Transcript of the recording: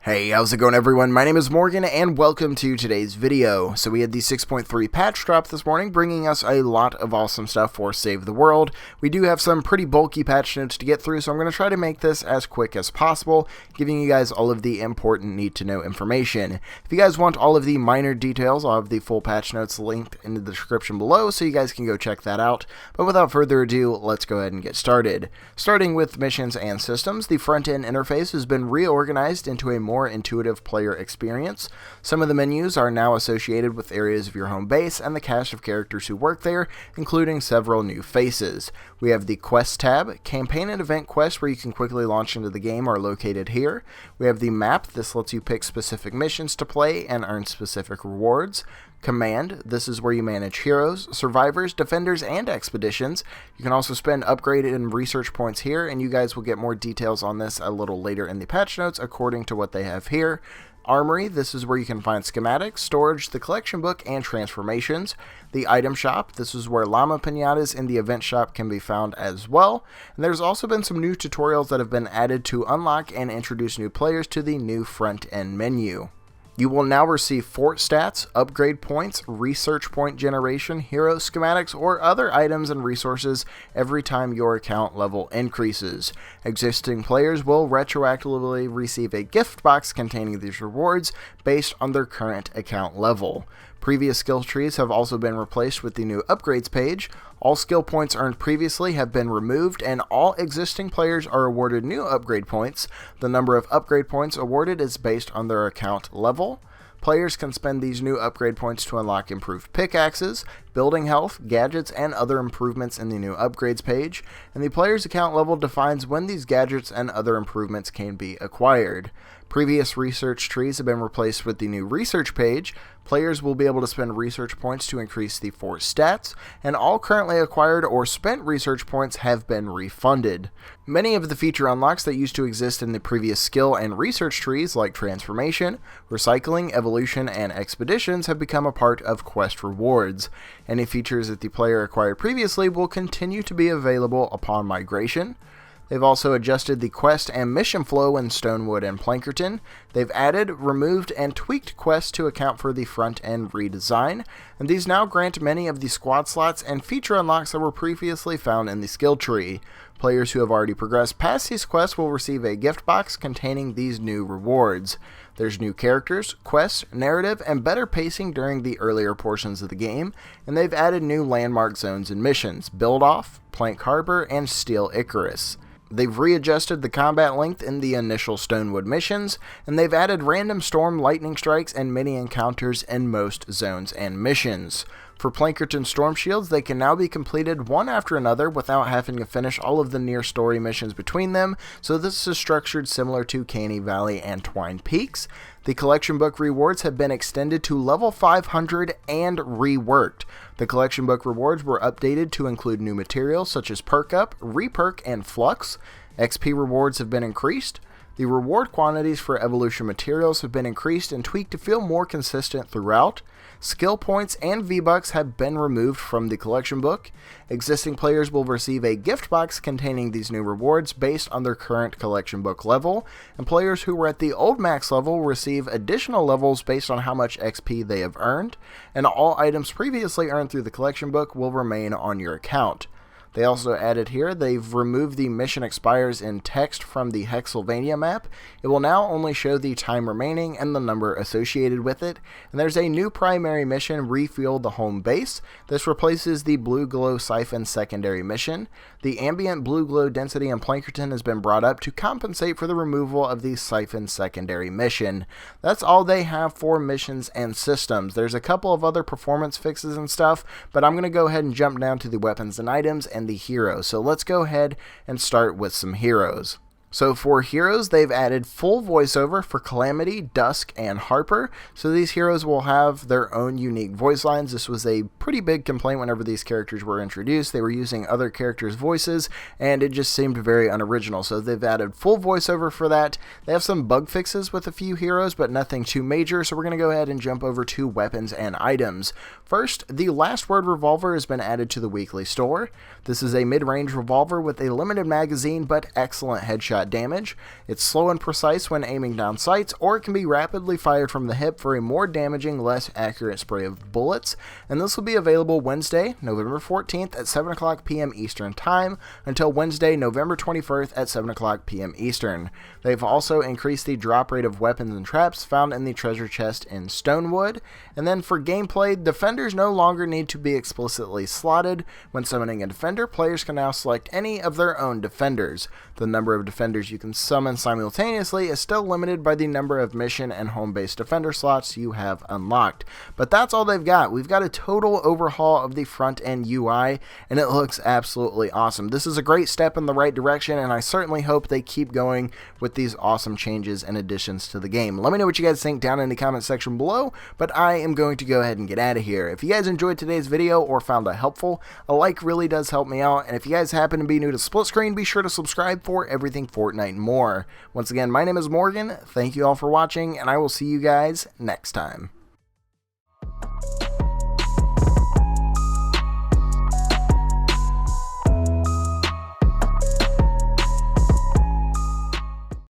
Hey, how's it going everyone? My name is Morgan and welcome to today's video. So we had the 6.3 patch drop this morning, bringing us a lot of awesome stuff for Save the World. We do have some pretty bulky patch notes to get through, so I'm going to try to make this as quick as possible, giving you guys all of the important need-to-know information. If you guys want all of the minor details, I'll have the full patch notes linked in the description below, so you guys can go check that out. But without further ado, let's go ahead and get started. Starting with missions and systems, the front-end interface has been reorganized into a more intuitive player experience. Some of the menus are now associated with areas of your home base and the cast of characters who work there, including several new faces. We have the Quest tab. Campaign and event quests where you can quickly launch into the game are located here. We have the map. This lets you pick specific missions to play and earn specific rewards. Command, this is where you manage heroes, survivors, defenders, and expeditions. You can also spend upgraded and research points here, and you guys will get more details on this a little later in the patch notes according to what they have here. Armory, this is where you can find schematics, storage, the collection book, and transformations. The item shop, this is where llama pinatas in the event shop can be found as well. And there's also been some new tutorials that have been added to unlock and introduce new players to the new front end menu. You will now receive fort stats, upgrade points, research point generation, hero schematics, or other items and resources every time your account level increases. Existing players will retroactively receive a gift box containing these rewards based on their current account level. Previous skill trees have also been replaced with the new upgrades page. All skill points earned previously have been removed, and all existing players are awarded new upgrade points. The number of upgrade points awarded is based on their account level. Players can spend these new upgrade points to unlock improved pickaxes, building health, gadgets, and other improvements in the new upgrades page, and the player's account level defines when these gadgets and other improvements can be acquired. Previous research trees have been replaced with the new research page. Players will be able to spend research points to increase the fort stats, and all currently acquired or spent research points have been refunded. Many of the feature unlocks that used to exist in the previous skill and research trees, like transformation, recycling, evolution, and expeditions, have become a part of quest rewards. Any features that the player acquired previously will continue to be available upon migration. They've also adjusted the quest and mission flow in Stonewood and Plankerton. They've added, removed, and tweaked quests to account for the front-end redesign, and these now grant many of the squad slots and feature unlocks that were previously found in the skill tree. Players who have already progressed past these quests will receive a gift box containing these new rewards. There's new characters, quests, narrative, and better pacing during the earlier portions of the game, and they've added new landmark zones and missions, Build Off, Plank Harbor, and Steel Icarus. They've readjusted the combat length in the initial Stonewood missions, and they've added random storm lightning strikes and mini encounters in most zones and missions. For Plankerton Storm Shields, they can now be completed one after another without having to finish all of the near story missions between them, so this is structured similar to Canny Valley and Twine Peaks. The collection book rewards have been extended to level 500 and reworked. The collection book rewards were updated to include new materials such as Perk Up, Reperk, and Flux. XP rewards have been increased. The reward quantities for evolution materials have been increased and tweaked to feel more consistent throughout. Skill points and Vbucks have been removed from the collection book. Existing players will receive a gift box containing these new rewards based on their current collection book level, and players who were at the old max level will receive additional levels based on how much XP they have earned, and all items previously earned through the collection book will remain on your account. They also added here, they've removed the mission expires in text from the Hexylvania map. It will now only show the time remaining and the number associated with it. And there's a new primary mission, Refuel the Home Base. This replaces the Blue Glow Siphon secondary mission. The ambient blue glow density in Plankerton has been brought up to compensate for the removal of the Siphon secondary mission. That's all they have for missions and systems. There's a couple of other performance fixes and stuff, but I'm going to go ahead and jump down to the weapons and items and the heroes. So let's go ahead and start with some heroes. So for heroes, they've added full voiceover for Calamity, Dusk, and Harper. So these heroes will have their own unique voice lines. This was a pretty big complaint whenever these characters were introduced. They were using other characters' voices, and it just seemed very unoriginal. So they've added full voiceover for that. They have some bug fixes with a few heroes, but nothing too major. So we're going to go ahead and jump over to weapons and items. First, the Last Word Revolver has been added to the weekly store. This is a mid-range revolver with a limited magazine but excellent headshot headshot damage. It's slow and precise when aiming down sights, or it can be rapidly fired from the hip for a more damaging, less accurate spray of bullets. And this will be available Wednesday, November 14th at 7 o'clock p.m. Eastern Time until Wednesday, November 21st at 7 o'clock p.m. Eastern. They've also increased the drop rate of weapons and traps found in the treasure chest in Stonewood. And then for gameplay, defenders no longer need to be explicitly slotted. When summoning a defender, players can now select any of their own defenders. The number of defenders you can summon simultaneously is still limited by the number of mission and home-based defender slots you have unlocked. But that's all they've got. We've got a total overhaul of the front-end UI, and it looks absolutely awesome. This is a great step in the right direction, and I certainly hope they keep going with these awesome changes and additions to the game. Let me know what you guys think down in the comment section below, but I am going to go ahead and get out of here. If you guys enjoyed today's video or found it helpful, a like really does help me out, and if you guys happen to be new to Split Screen, be sure to subscribe for everything Fortnite and more. Once again, my name is Morgan, thank you all for watching, and I will see you guys next time.